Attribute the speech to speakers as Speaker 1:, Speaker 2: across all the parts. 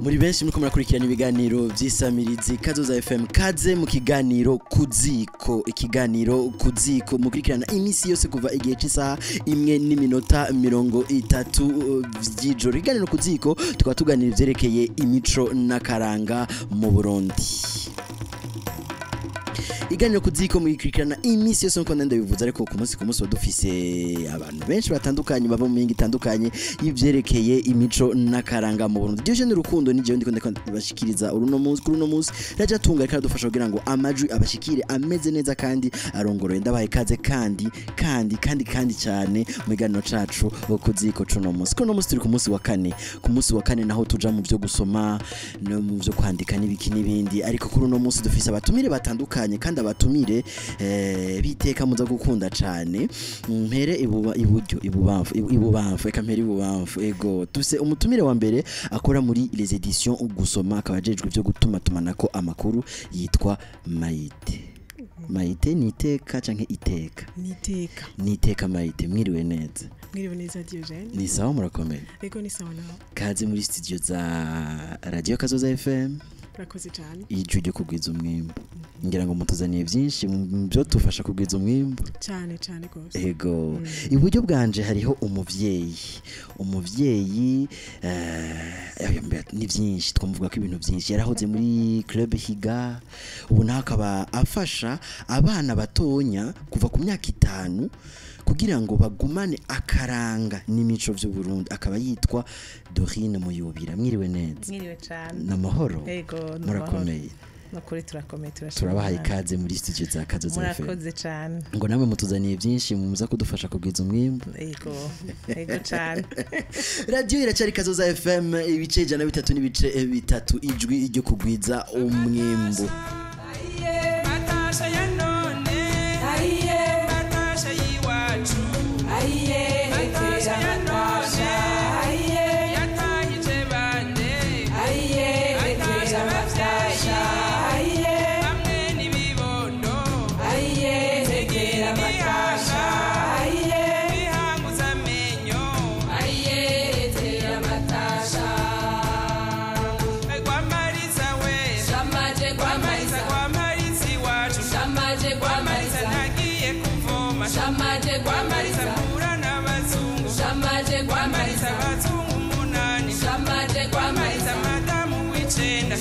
Speaker 1: muri benshi muriko murakurikirana ibiganiro vy'isamirizi Kazoza FM kaze mu kiganiro KU.ZÍKO ikiganiro KU.ZÍKO mukurikirana iminsi yose kuva igihe cy'isaha 1:30 vy'ijoro ikiganiro KU.ZÍKO tukaba tuganira ivyerekeye imico n'akaranga mu Burundi. Iganiro KU.ZÍKO mukurikirana iminsi yose nko ndabivuze ariko ku munsi dufise abantu benshi batandukanye bava mu mingi itandukanye y'ivyerekeye imico n'akaranga mu Burundi. Dio n'urukundo ni je ndiko ndabashikiriza uruno munsi raja tunga reka dufasha kugira ngo amajwi abashikire ameze neza kandi arongoroye ndabaye kaze kandi cyane mu iganiro cacu KU.ZÍKO cuno munsi. Kuno munsi turi ku munsi wa kane naho tuja mu vyo gusoma no mu vyo kwandika n'ibiki n'ibindi ariko kuri uno munsi dufise abatumire batandukanye kandi abatumire biteka muza gukunda cyane mpere iburyo ibubamfu eka mpere ibubamfu ego tuse umutumire wa mbere akora muri les éditions ugusoma akabajejwe byo gutuma tumanako amakuru yitwa Maite niteka canke iteka niteka Maite mwiriwe neza
Speaker 2: Diogene
Speaker 1: ni sawa murakomeye
Speaker 2: ego ni sawa naho
Speaker 1: kaze muri studio za radio Kazoza FM
Speaker 2: rakoze cyane
Speaker 1: ijwi ryo kugwiza umwimbo ngira ngo mutuzaniye byinshi byo tufasha kugwiza umwimbo
Speaker 2: cyane gose
Speaker 1: ego iburyo bwanje hariho umuvyeyi ni byinshi twamuvuga ko ibintu byinshi yarahoze muri club higa ubu nakaba afasha abana batonya kuva ku myaka 5 kugira ngo bagumane akaranga n'imico vy'u Burundi akaba yitwa Dorine Muyubira mwiriwe neza
Speaker 3: mwiriwe cyane
Speaker 1: namahoro
Speaker 3: ego
Speaker 1: murakomeye
Speaker 3: nakuri turakomeye
Speaker 1: turabaha ikaze muri studio za Kazoza FM
Speaker 3: murakoze cyane
Speaker 1: ngo namwe mutuzaniye byinshi muza kudufasha kugwiza umwimbo
Speaker 3: ego cyane
Speaker 1: radio iracari Kazoza FM ibice 103 n'ibice 3 ijwi ryo kugwiza umwimbo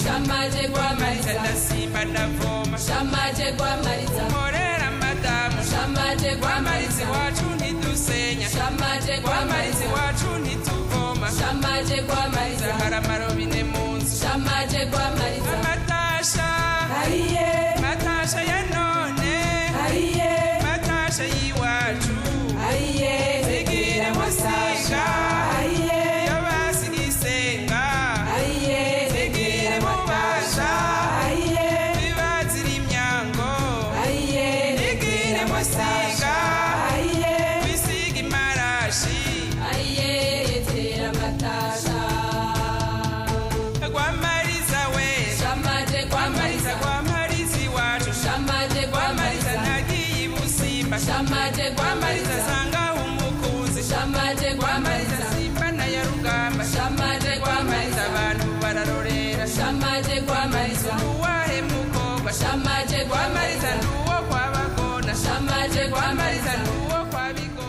Speaker 4: Shamaje kwa Marisa na Simba na Voma Shamaje kwa Marisa Morera madamu Shamaje kwa Marisa wacu ntidusenya Shamaje kwa Marisa wacu ntituvoma Shamaje kwa Marisa haramaro bine munsi Shamaje kwa Marisa Matasha Hariye Matasha ya none Hariye Matasha yiwacu Hariye Tegera musiga Hariye Yabasigisenga Hariye Tegera matasha Hariye Bibazira imyango Hariye Tegera musiga Hariye Bisiga imarashi Hariye Tegera matasha Kwa Marisa we Shamaje kwa Marisa kwa Marisi wacu Shamaje kwa Marisa nagiye ibusimba Shamaje kwa Marisa sanga umukunzi Shamaje kwa Marisa Simba na ya rugamba Shamaje kwa Marisa abantu bararorera Shamaje kwa Marisa uwahe mukobwa Shamaje kwa Marisa nuwo kwa bagona Shamaje kwa Marisa nuwo kwa bigona.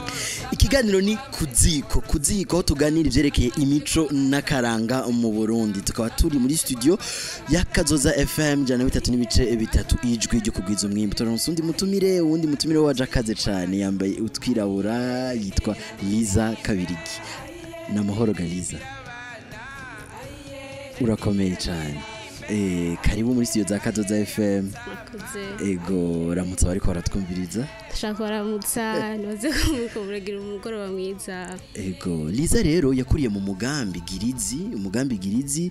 Speaker 1: Ikiganiro ni KU.ZÍKO tuganira ivyerekeye imico n'akaranga mu Burundi tukaba turi muri studio ya Kazoza FM 103 n'ibice 3 ijwi ryo kugwiza umwimbo turonse undi mutumire waje akaze cyane yambaye utwirabura yitwa Liza Kabirigi namahoro Galiza urakomeye cyane karibu muri studio za Kazoza FM ego ramutsa bariko baratwumviriza
Speaker 5: ndashaka baramutsa nibaze ko muko muragira umugoroba mwiza
Speaker 1: ego Liza rero yakuriye mu umugambi Gir'izi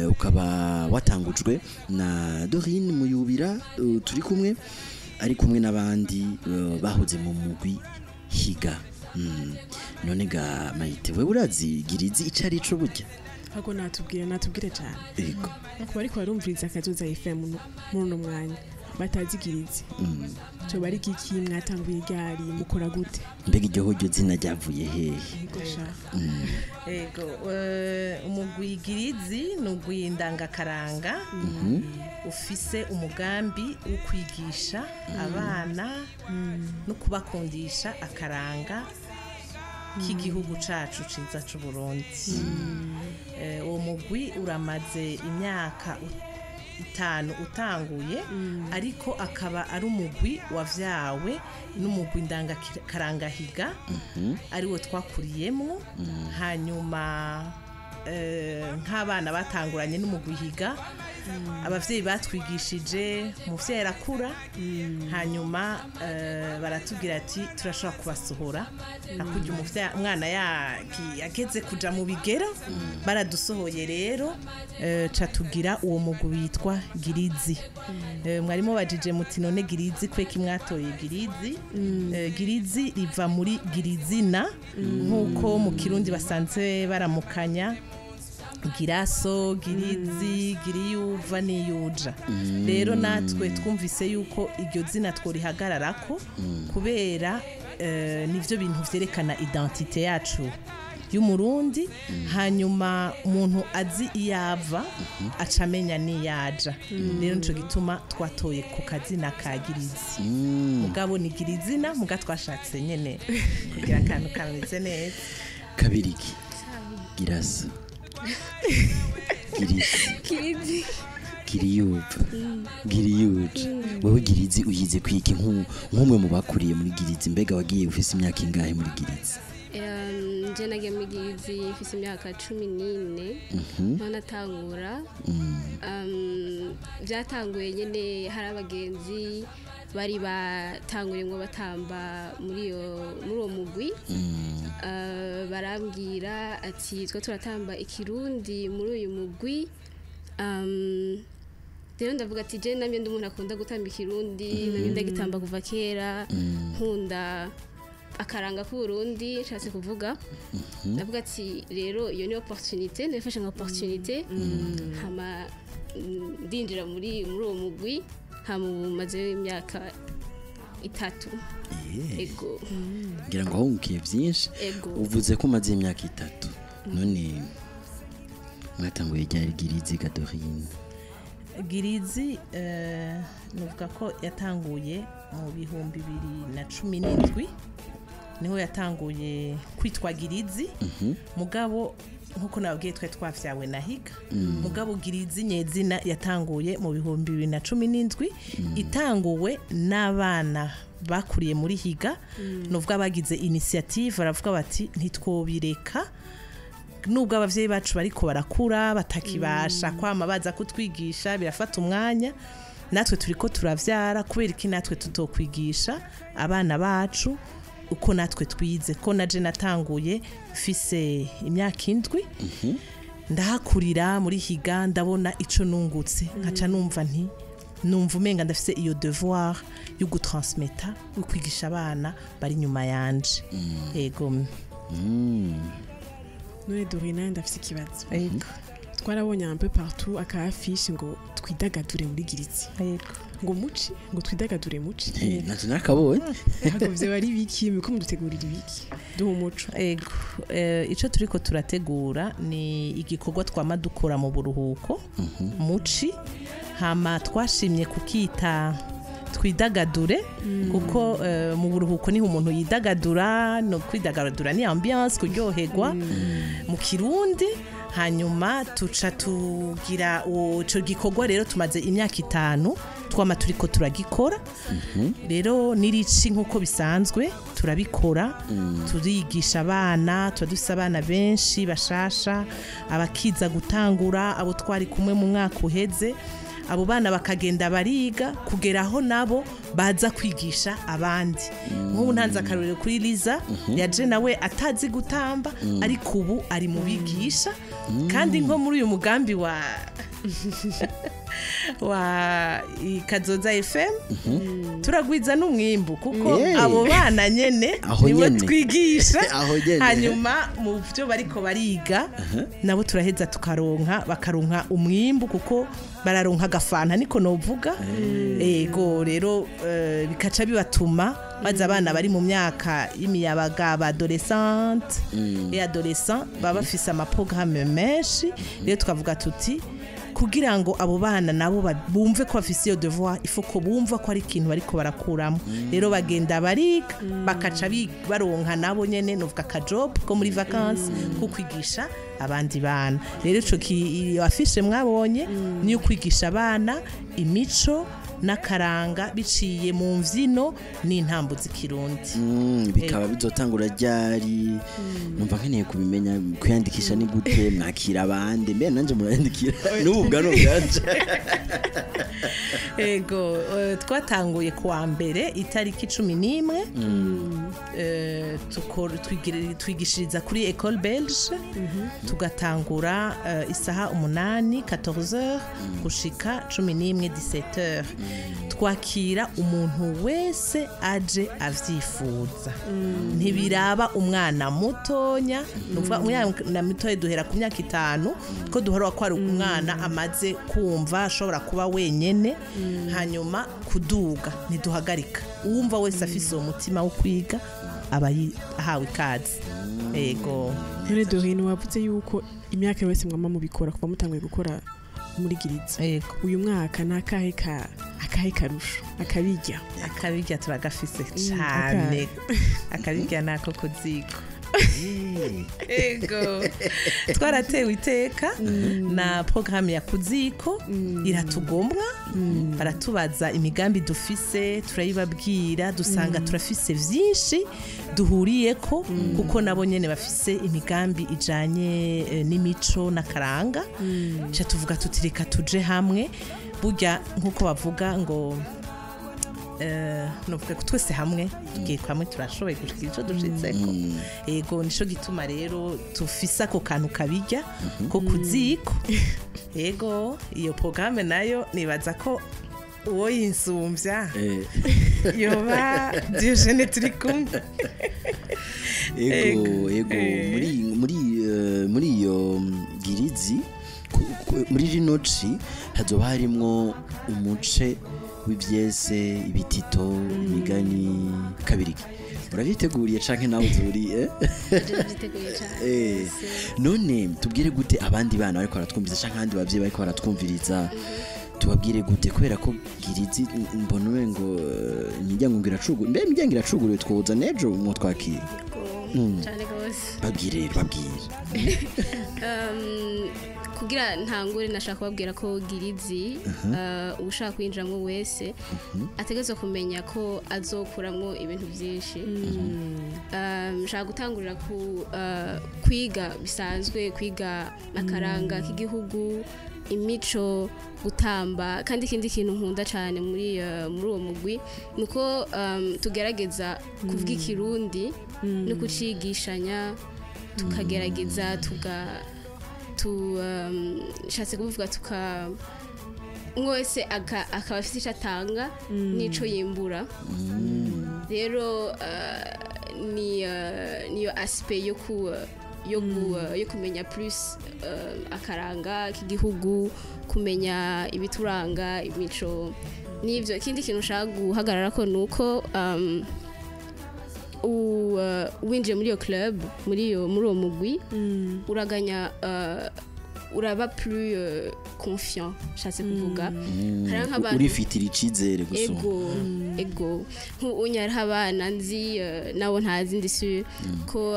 Speaker 1: ukaba watangujwe na Dorine Muyubira turi kumwe ari kumwe n'abandi bahoze mu mugwi higa none ga Maite we urazi Gir'izi icari ico burya
Speaker 2: Hago natubwire cyane
Speaker 1: ego
Speaker 2: kuba ariko barumviriza Kazoza FM muri no mwanya batazi Gir'izi cyo bari kiki mwatanguye gari mukora gute
Speaker 1: mbega iryo zina ryavuye hehe
Speaker 3: ego umugwi Gir'izi n'ugwi ndangakaranga ufise umugambi wo kwigisha abana no kubakundisha akaranga k'igihugu cacu ciza c'u Burundi. Uwo mugwi uramaze imyaka 5 utanguye ariko akaba ari umugwi wavyawe n'umugwi ndangakarangahiga ariwo twakuriyemwo hanyuma nk'abana batanguranye n'umugwi higa abavyeyi batwigishije umuvyeyi arakura hanyuma baratubwira ati turashobora kubasohora akujya umwana yageze kuja mu bigero baradusohoye rero catugira uwo mugwi witwa Gir'izi. Mwarimo bajije muti none Gir'izi kweki mwatoye Gir'izi. Gir'izi riva muri Gir'izina nkuko mu Kirundi basanzwe baramukanya Giraso, Gir'izi, Giriyuva n'iyuja. Rero natwe twumvise yuko iryo zina tworihagararako kubera nivyo bintu vyerekana identite yacu y'umurundi hanyuma umuntu azi iyava acamenya niyaja. Rero nico gituma twatoye ku kazina ka Gir'izi. Mugabo ni Gir'izina muga twashatse nyene kugira akantu kameze neza.
Speaker 1: Kabiriki Giraso
Speaker 5: Gir'izi
Speaker 1: Giriyuva Giriyuja wowe Gir'izi uyize kwiki nk'umwe mu bakuriye muri Gir'izi mbega wagiye ufise imyaka ingahe muri Gir'izi?
Speaker 5: Je nagiye muri Gir'izi ufise imyaka 14 none atangura byatanguye nyene hari abagenzi bari batanguye ngo batamba muri uwo mugwi barambwira ati twa turatamba ikirundi muri uyu mugwi rero ndavuga ati je namye ndi umuntu akunda gutamba ikirundi namye ndagitamba kuva kera nkunda akaranga ku Burundi nshatse kuvuga ndavuga ati rero iyo ni opportunité nifashe nka opportunité hama ndinjira muri uwo mugwi maze imyaka 3. Ego
Speaker 1: ngira ngo ahungiye byinshi uvuze ko maze imyaka 3 none mwatanguye ryari Gir'izi Gadorine?
Speaker 3: Gir'izi nuvuga ko yatanguye mu 2017 niho yatanguye kwitwa Gir'izi mugabo nkuko nabwiye twavyawe na higa mugabo Gir'izi nyezina yatanguye mu 2017 itanguwe n'abana bakuriye muri higa nuvuga bagize initiative baravuga bati ntitwobireka nubwo abavyeyi bacu bariko barakura batakibasha kwama baza kutwigisha birafata umwanya natwe turiko turavyara kubera iki natwe tutokwigisha abana bacu uko natwe twize ko naje natanguye mfise imyaka 7 ndahakurira muri higa ndabona ico nungutse nkaca numva umenga ndafise iyo devoir yo gutransmettre yo kwigisha abana bari nyuma yanje. Ego
Speaker 2: none Dorina ndafise ikibazo twarabonye un peu partout aka affiche ngo twidagadure muri Gir'izi ngo muci ngo twidagadure muci
Speaker 1: nanje nakabonye
Speaker 2: hagovye bari biki miko mudutegurira ibiki duho umuco.
Speaker 3: Ego ico turiko turategura ni igikorwa twama dukora mu buruhuko muci hama twashimye kukita twidagadure kuko mu buruhuko niho umuntu yidagadura no kwidagadura ni ambiance kuryoherwa mu Kirundi hanyuma tuca tugira ico gikorwa rero tumaze imyaka 5 twama turiko turagikora rero nirici nkuko bisanzwe turabikora turigisha abana tudufise abana benshi bashasha abakiza gutangura abo twari kumwe mu mwaka uheze abo bana bakagenda bariga kugeraho nabo baza kwigisha abandi nk'ubu ntanze akarorero kuri Liza yaje nawe atazi gutamba ariko ubu ari mu bigisha kandi nko muri uyu mugambi wa Kazoza FM turagwiza n'umwimbu kuko abo bana nyene nibo twigisha hanyuma mu byo bariko bariga nabo turaheza bakaronka umwimbu kuko bararonka agafanta niko novuga ego rero bikaca bibatuma baza abana bari mu myaka y'imiyabaga adolescente et adolescent baba bafise amaprogramme menshi rero tukavuga tuti kugira ngo abo bana nabo bumve ko bafise iyo devoir il faut ko bumva ko ari ikintu bariko barakuramo rero bagenda bariga bakaca baronka nabo nyene novuga ka job ko muri vacances ko kwigisha abandi bana rero ico afishe mwabonye niyo kwigisha abana imico n'akaranga biciye mu mvyino n'intambo z'ikirundi
Speaker 1: bikaba bizotangura ryari numva nkeneye kubimenya kwiyandikisha ni gute mwakira abandi mbe nanje murandikira n'ubugano bwanje
Speaker 3: ego twatanguye kuwa mbere itariki 11 twigishiriza kuri École Belge tugatangura isaha 8 14h gushika 11 17h twakira umuntu wese aje avyifuza ntibiraba umwana mutonya nuvuga umwana mutoye duhera ku myaka 5 ko duhora ko ari umwana amaze kumva ashobora kuba wenyene hanyuma kuduga ntiduhagarika uwumva wese afise umutima wo kwiga aba ahawe ikaze ego
Speaker 2: none Dorine wavuze yuko imyaka yose mwama mubikora kuva mutanguye gukora muri Gir'izi uyu mwaka nakahe karusho akabirya turagafise cyane akabirya nako KU.ZÍKO ego twaratewe iteka na programme ya KU.ZÍKO iratugombwa baratubaza imigambi dufise turayibabwira dusanga turafise vyinshi duhuriyeko kuko nabo nyene bafise imigambi ijanye n'imico n'akaranga cha tuvuga tutireka tuje hamwe burya nkuko bavuga ngo novuga ko twese hamwe tugiye kwamwe turashoboye gushikira ico dushitseko ego nico gituma rero tufisa ako kantu kabirya ko KU.ZÍKO ego iyo programme nayo nibaza ko uwo yinsumvya yoba Diogene turi kumwe
Speaker 1: ego muri iyo Gir'izi muri rinoci hazoba harimwo umuce w'ivyese ibitito imigani kabiriki urabiteguriye canke nawe uzuriye none tubwire gute abandi bana bariko baratwumviriza canke abandi bavyeyi bariko baratwumviriza tubabwire gute kubera ko Gir'izi mbona ngo imiryango iracugura mbe imiryango iracuguriwe twoza nejo mu twakira
Speaker 5: cyane gose
Speaker 1: babwire
Speaker 5: kugira ntangure nashaka kubabwira ko Gir'izi ushaka kwinjiramo wese ategetswe kumenya ko azokuramwo ibintu byinshi nshaka gutangurira ku kwiga bisanzwe kwiga akaranga k'igihugu imico gutamba kandi ikindi kintu nkunda cyane muri uwo mugwi nuko tugerageza kuvuga ikirundi no kucigishanya tukagerageza shatse kuvuga mwese akaba afite icyo atanga n'ico yimbura rero niyo aspect yo kumenya plus akaranga k'igihugu kumenya ibituranga imico n'ivyo ikindi kintu ushaka guhagarara ko nuko winjiye muri iyo club muri uwo mugwi uraganya uraba plus confiant shatse kuvuga
Speaker 1: urifitira icizere gusa
Speaker 5: ego nk'unyara abana nzi nawo ntazi ndisi ko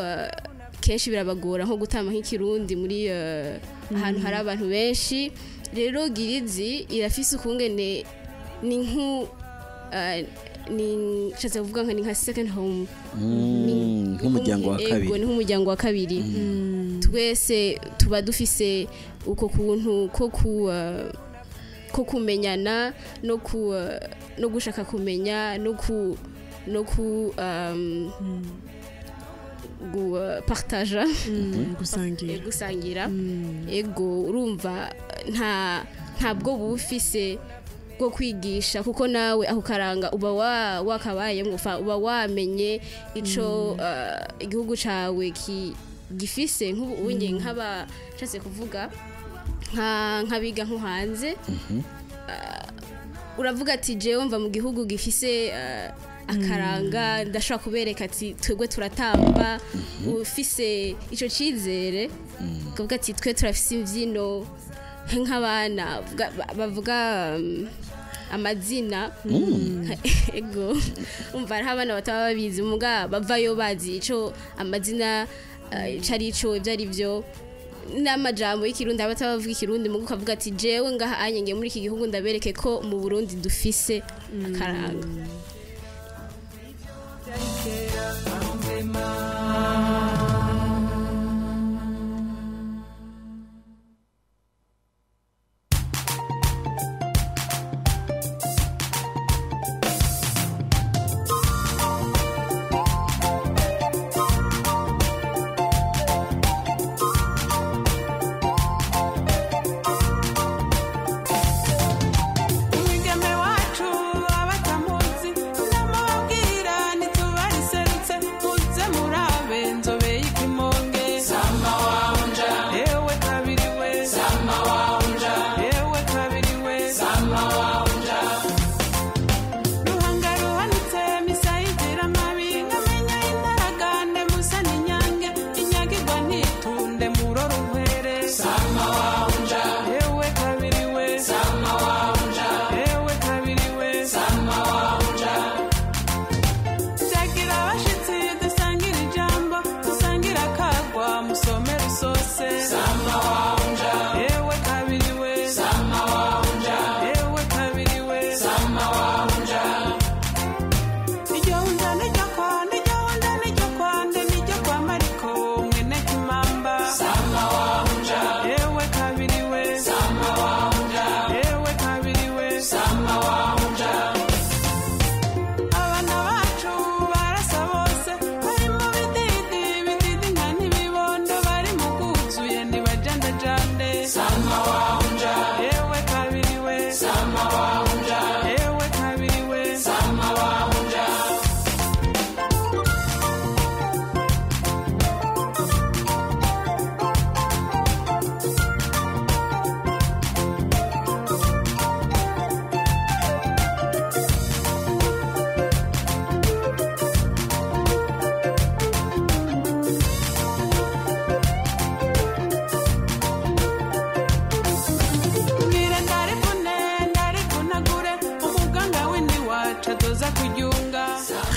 Speaker 5: kenshi birabagora nko gutama nk'ikirundi muri ahantu hari abantu benshi rero Gir'izi irafise ukungene ni shatse kuvuga nka second home
Speaker 1: nk'umuryango wa kabiri
Speaker 5: ni nk'umuryango wa kabiri twese tuba dufise uko kuntu ko kumenyana no gushaka kumenya no partager gusangira ego urumva ntabwo bufise bwo kwigisha kuko nawe aho karanga uba wakabayemo uba wamenye ico igihugu cawe gifise nk'ubu nk'abashatse kuvuga nk'abiga nko hanze uravuga ati jewe mva mu gihugu gifise akaranga ndashobora kubereka ati twebwe turatamba ufise ico cizere ukavuga ati twe turafise imvyino nk'abana bavuga amazina ego umva hari abana bataba babizi muga bavayo bazi ico amazina cari ico ivyo ari vyo n'amajambo y'ikirundi abataba bavuga ikirundi muga ukavuga ati jewe ngaha anyenge muri iki gihugu ndabereke ko mu Burundi dufise akaranga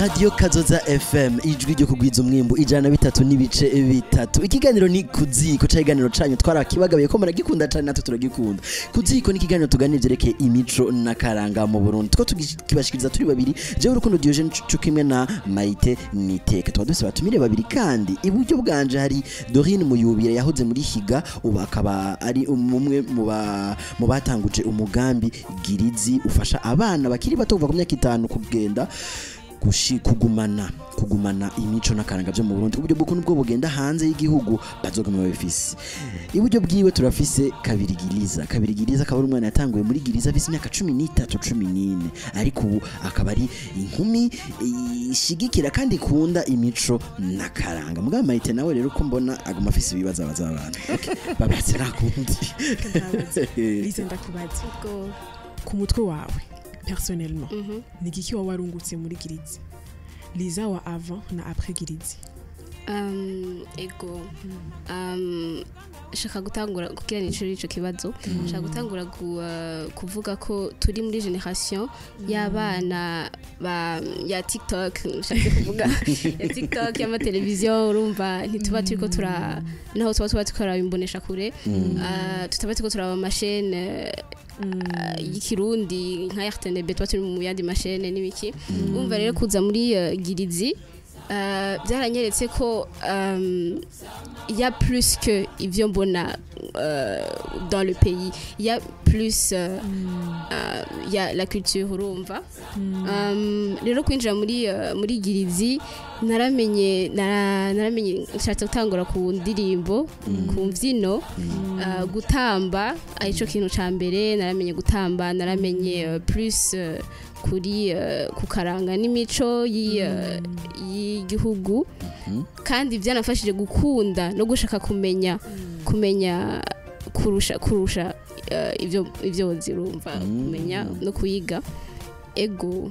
Speaker 1: Radio Kazoza FM ijwi ryo kugwiza umwimbu 103 n'ibice 3. Ikiganiro ni KU.ZÍKO cyaganiro canyu twarakibagabiye ko maragikunda cyane natwe turagikunda. KU.ZÍKO ni ikiganiro tuganira vyerekeye imico n'akaranga mu Burundi. Two tukibashikiriza turi babiri je urukundo Diogene Cukimwe na Maite Niteka. Twaduse batumire babiri kandi iburyo bwanje hari Dorine Muyubire yahoze muri Higa ubu akaba ari umwe mu batanguje umugambi Gir'izi ufasha abana bakiri bato kuva ku myaka 5 kugenda kugumana imico n'akaranga byo mu Burundi uburyo bwo nubwo bugenda hanze y'igihugu bazogama bifise iburyo bwiwe turafise Gir'izi akaba ari umwana yatanguye muri Gir'izi afise imyaka 13-14 ariko ubu akaba ari inkumi ishigikira kandi ikunda imico n'akaranga mugabo Maite nawe rero uko mbona aguma afise ibibazo abazabana babatse nakundi
Speaker 6: Liza ndakubaza ku mutwe wawe personnellement ni giki wa warungutse muri Gir'izi Liza wa avant na après Gir'izi
Speaker 5: ego shaka gutangura kugira ico kibazo shaka gutangura kuvuga ko turi muri generation y'abana ya TikTok shaka kuvuga ya TikTok ya televiziyo urumva ntituba turiko naho tuba tukora imbonesha kure tutaba turiko turaba machine y'ikirundi nka RTNB tuba turi mu yandi machine n'ibiki umva rero kuza muri Gir'izi byaranyeretse ko il y a plus que ivyo mbona dans le pays, il y a plus il y a la culture urumva. Rero kwinjira muri Gir'izi naramenye nshatse gutangura ku ndirimbo ku mbyino gutamba arico kintu ca mbere naramenye gutamba naramenye plus kuri kukaranga n'imico y'igihugu kandi byanafashije gukunda no gushaka kumenya kurusha ivyo zirumva kumenya no kuyiga ego.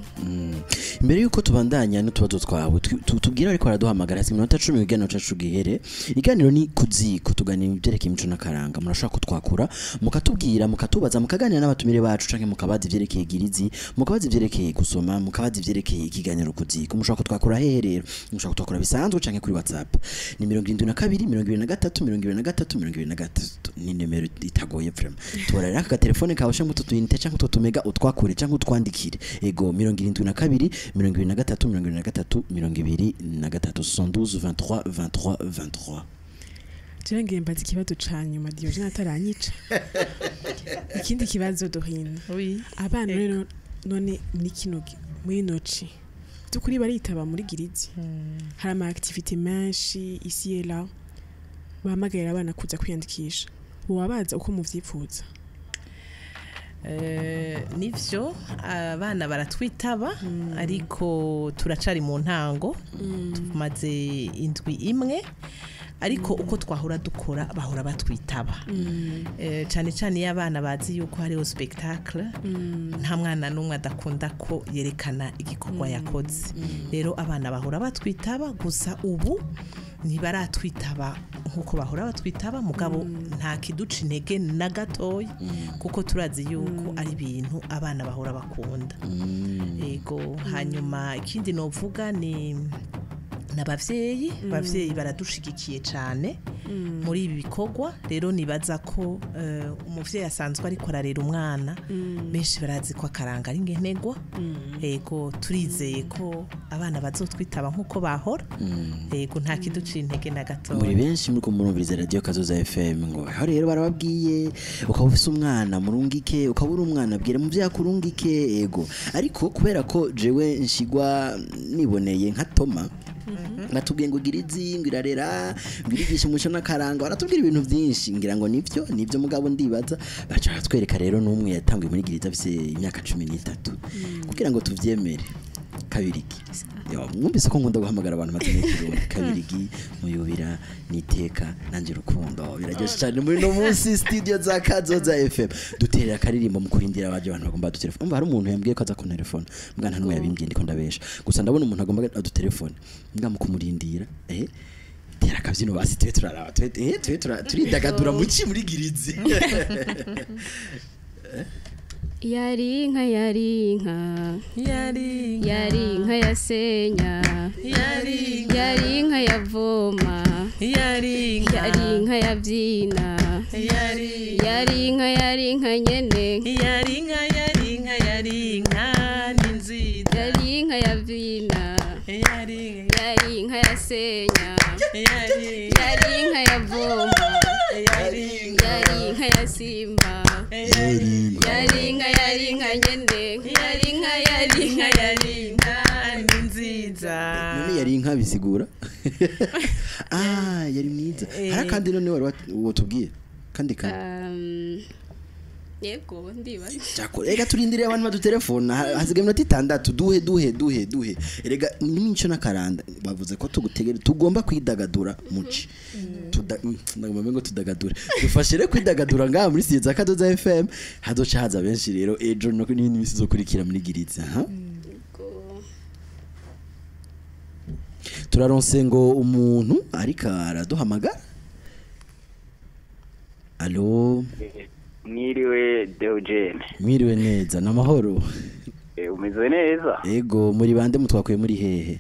Speaker 1: Mbere yuko tubandanya n'utubazo twawe tubwira ariko araduhamagara hasi minota 10 iganiro cacu gihere. Iganiro ni KU.ZÍKO tuganira ibyerekeye imico n'akaranga. Murashaka kutwakura mukatubwira mukatubaza mukaganira n'abatumire bacu canke mukabaza ivyerekeye Gir'izi mukabaza ivyerekeye gusoma mukabaza ivyerekeye ikiganiro KU.ZÍKO. Mushaka kutwakura hehe rero? Mushaka kutwakura bisanzwe canke kuri WhatsApp ni 72 ni numero itagoye vraiment. Tubarara aka telefone kawe canke ututuyinite canke ututumega utwakure canke utwandikire. Ego 72 73 23
Speaker 6: Jirangire mbaza ikibazo ca nyuma Diogene ataranyica. Ikindi kibazo Dorine.
Speaker 2: Oui.
Speaker 6: Abana rero none muri noci. Tukuri baritaba muri Gir'izi. Hari ama activité menshi ici et là. Bamagaira abana kuza kwiyandikisha. Wabaza uko muvyifuza.
Speaker 2: Nivyo abana baratwitaba ariko turacari mu ntango tumaze indwi imwe ariko uko twahora dukora bahora batwitaba cyane cyane y'abana bazi yuko hariho spectacle nta mwana n'umwe adakunda ko yerekana igikorwa yakoze rero abana bahora batwitaba gusa ubu ntibaratwitaba nkuko bahora batwitaba mugabo nta kiduca intege na gatoya kuko turazi yuko ari ibintu abana bahora bakunda. Yego hanyuma ikindi novuga ni n'abavyeyi baradushigikiye cyane muri ibi bikorwa rero nibaza ko umuvyeyi asanzwe ariko ararera umwana benshi barazi ko akaranga ari ngenegwa. Yego turizeye ko abana bazotwitaba nkuko bahora. Yego nta kiduca intege na gato.
Speaker 1: Muri benshi muri kumurumviriza radio Kazoza FM ngo aho rero barababwiye ukaba ufise umwana murungike ukabura umwana bwire mu vyakurungike. Yego ariko kubera ko jewe nshigwa niboneye nka Toma natubwiye ngo Gir'izi ngirarera ngirigisha umuco n'akaranga baratubwira ibintu byinshi ngira ngo nivyo mugabo ndibaza baca twereka rero n'umwe yatanguye muri Gir'izi afise imyaka 13 kugira ngo tuvyemere. Kabirigi mwumvise ko nkunda guhamagara abantu matene Kirundi. Kabirigi muyubira niteka nanje rukundo biraryoshe cyane muri no munsi studio za Kazoza FM duterera karirimbo mu kurindira abaje abantu bagomba dutelefone. Umva hari umuntu yambwiye ko aza ku telefone mbwa nta numwe yabimbwiye ndiko ndabesha gusa ndabona umuntu agomba adutelefone mbwa mu kumurindira tera akabyino basi twe turaraba turidagadura mu ci muri Gir'izi.
Speaker 5: Yari inka yasenya yari inka yavoma yari inka yabyina yari inka nyene
Speaker 2: yari inka ninziza
Speaker 5: yari inka yabyina yari inka yasenya yari inka yavoma yari inka yasimba yari inka nyene yari inka
Speaker 2: nziza.
Speaker 1: None yari inka bisigura yari mwiza. Hari kandi none wari wotubwiye kandi
Speaker 5: yego ndibaza
Speaker 1: cyako rega turindire abantu badutelefona hasigaye minota 6 duhe rega n'imico n'akaranda bavuze ko tugomba kwidagadura muci ngo tudagadura dufashire kwidagadura ngaha muri studio za Kazoza FM hazoca haza benshi rero ejo no n'ibindi misi zo kurikira muri Gir'izi. Turaronse ngo umuntu ariko araduhamagara. Allo
Speaker 7: Mwiriwe Diogene.
Speaker 1: Mwiriwe neza namahoro.
Speaker 7: Umeze neza?
Speaker 1: Ego muri bande mutwakuye muri hehe?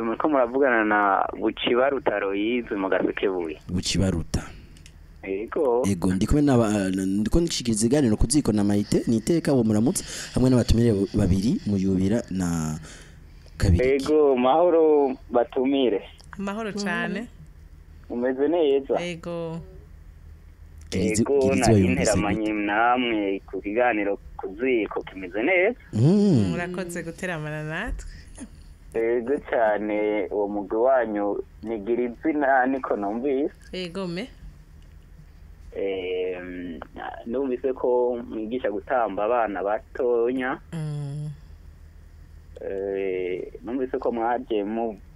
Speaker 7: Muriko muravugana na Bucibaruta Royize mu Gasekebuye.
Speaker 1: Bucibaruta.
Speaker 7: Ego
Speaker 1: ndiko nishikiriza iganiro KU.ZÍKO na Maite niteka bo muramutse hamwe n'abatumire babiri muyubira na kabiri
Speaker 7: Ego mahoro batumire.
Speaker 3: amahoro cyane
Speaker 7: Umeze neza.
Speaker 3: ego
Speaker 7: Ego na interamanye namwe ku biganiro kuziko kimeze neza.
Speaker 3: murakoze guteramana natwe
Speaker 7: Ego cyane uwo mugwi wanyu ni Gir'izi niko numvise.
Speaker 3: ego me
Speaker 7: Numvise ko mwigisha gutamba abana batonya. Numvise ko mwaje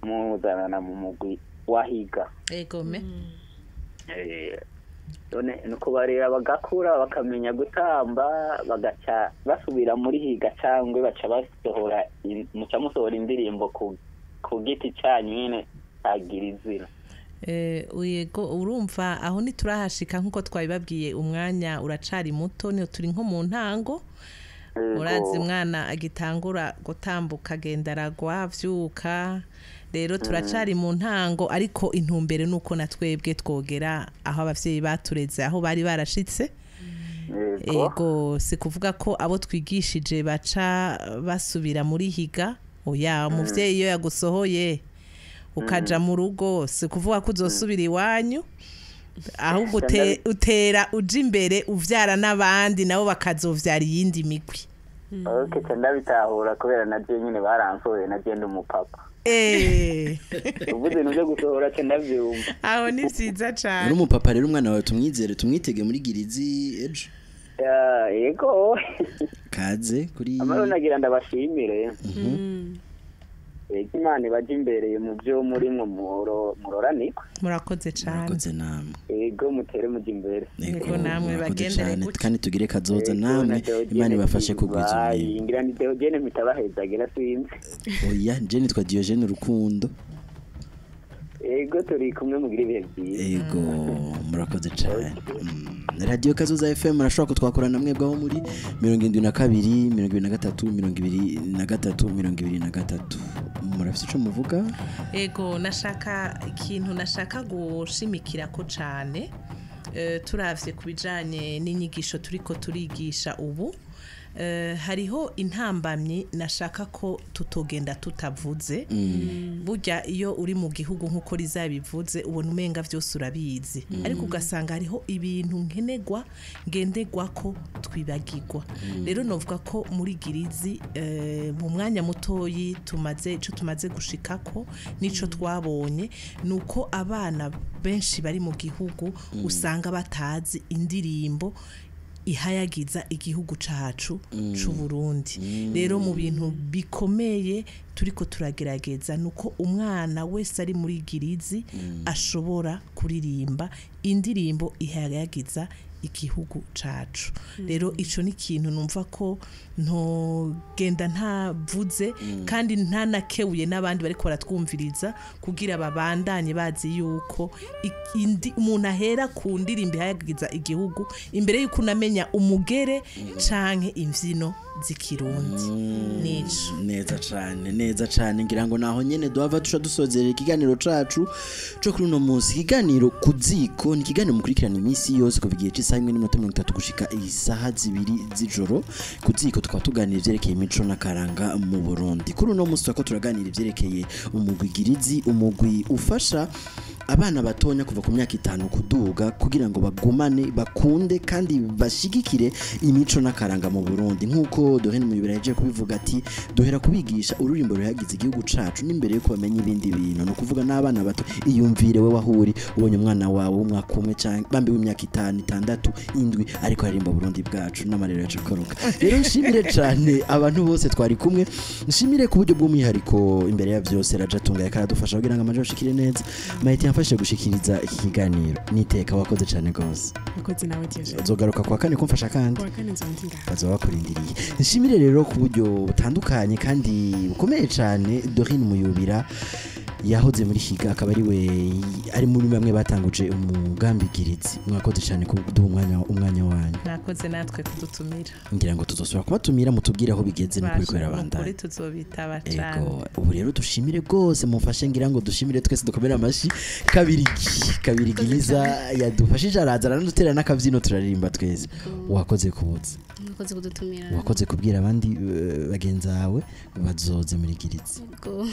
Speaker 7: muzanana mu mugwi wahiga.
Speaker 3: ego me
Speaker 7: None nuko barera bagakura bakamenya gutamba bagaca basubira muri higa cyangwa baca basohora muca musohora indirimbo ku giti cyanyu nyine agiriza
Speaker 3: uyego urumva aho niturahashika nkuko twabibabwiye umwanya uracari muto ni turi nko mu ntango urazi mwana agitangura gutambuka agenda aragwa vyuka rero turacari mu ntango ariko intumbere nuko natwebwe twogera aho abavyeyi batureze aho bari barashitse ego si kuvuga ko abo twigishije baca basubira muri higa oya umuvyeyi iyo yagusohoye ukaja mu rugo si kuvuga ko uzosubira iwanyu ahubwo utera uja imbere uvyara n'abandi nabo bakazovyara iyindi migwi
Speaker 7: okay ndabitahura kubera naje nyine baransohoye naje ndi umupapa ubuze nuje gusohora ndavyumva
Speaker 3: aho ni vyiza cane
Speaker 1: uri umupapa rero umwana wawe tumwizere tumwitege muri Gir'izi ejo
Speaker 7: yego
Speaker 1: kaze kuri
Speaker 7: amaro nagira ndabashimire Imana baje imbere mu byo muri mwo muroraniko
Speaker 3: murakoze cyane
Speaker 1: murakoze namwe
Speaker 7: ego mutere muje imbere
Speaker 3: ego namwe bagendere gutya
Speaker 1: kandi tugire kazoza namwe Imana ibafashe kugwiza
Speaker 7: ibintu ngira ni Diogene mitabahezagira sinzi
Speaker 1: oya je nitwa Diogene urukundo
Speaker 7: ego turi kumwe mugira ibihe byiza
Speaker 1: ego murakoze cyane Radio Kazoza FM murashobora kutwakora namwe bwaho muri 72 23 23 murafite ico muvuga
Speaker 3: ego nashaka ikintu nashaka gushimikira ko cyane turavye kubijanye n'inyigisho turiko turigisha ubu hariho intambamye nashaka ko tutogenda tutavuze burya iyo uri mu gihugu nkuko rizabivuze ubona umenga vyose urabizi ariko ugasanga hariho ibintu ngendegwa ko twibagirwa rero novuga ko muri Gir'izi mu mwanya mutoyi tumaze gushikako nico twabonye nuko abana benshi bari mu gihugu usanga batazi indirimbo ihayagiza igihugu cacu c'u Burundi rero mu bintu bikomeye turiko turagerageza nuko umwana wese ari muri Gir'izi ashobora kuririmba indirimbo ihayagiza igihugu cacu rero ico ni ikintu numva ko ntogenda ntavuze kandi ntanakewuye n'abandi bariko baratwumviriza kugira babandanye bazi yuko umuntu ahera ku ndirimbo ihayagiza igihugu imbere yuko unamenya umugere canke imvyino z'ikirundi nico
Speaker 1: neza cane ngira ngo naho nyene duhava dusozera ikiganiro cacu cyo kuri uno munsi ikiganiro kuziko ni ikiganiro mukurikirana iminsi yose kuva igihe cy'isaha 1:30 gushika isaha 2 z'ijoro kuziko tukaba tuganira ivyerekeye imico n'akaranga mu Burundi kuri uno munsi twako turaganira ivyerekeye umugwi Gir'izi umugwi ufasha abana batonya kuva ku myaka 5 kuduga kugira ngo bagumane bakunde kandi bashigikire imico n'akaranga mu Burundi nkuko Dorene Muyobera yaje kubivuga ati duhera kubigisha ururimbo ruhagize igihugu cacu n'imbere yo kumenya ibindi bintu no kuvuga n'abana bato iyumvire we wahuri ubonye umwana wawe umwaka umwe cyangwa bambi w'imyaka 5 6 7 ariko arimba Burundi bwacu n'amarero yacu koroka rero nshimire cyane abantu bose twari kumwe nshimire ku buryo bw'umwihariko imbere ya byose raja tunga yakaradufasha kugira ngo amaje ashikire neza Maite yamfashije gushikiriza iki kiganiro niteka wakoze cyane gose
Speaker 6: wakoze nawe Diogene
Speaker 1: uzogaruka kwa kane kumfasha kandi
Speaker 6: kwa kane nzandinga
Speaker 1: bazoba kurindiriye nshimire rero ku buryo butandukanye kandi bukomeye cyane Dorine Muyobera yahoze muri higa akaba ari we ari muri bamwe batanguje umugambi Gir'izi mwakoze cyane kuduha umwanya wanyu
Speaker 3: nakoze natwe kudutumira
Speaker 1: ngira ngo tuzosubira kubatumira mutubwire aho bigeze no kuri kwera bandanye
Speaker 3: kuri tuzobitaba cyane
Speaker 1: ubu rero dushimire gose mufashe ngira ngo dushimire twese dukomera amashi kabiri Gir'iza yadufashije araza aranadutera n'akabyino turaririmba twese wakoze kubuza
Speaker 5: mwakoze kudutumira
Speaker 1: wakoze kubwira abandi bagenzi bawe bazoze muri Gir'izi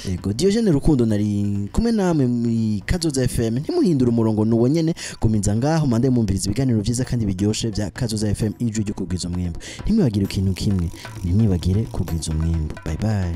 Speaker 1: yego Diogene Rukundo nari kumwe namwe muri Kazoza FM ntimuhindura umurongo nuwo nyene guminza ngaho mande mwumviriza ibiganiro byiza kandi biryoshe bya Kazoza FM ijwi ryo kugwiza umwembo ntimwibagire ikintu kimwe ntimwibagire kugwiza umwembo bye bye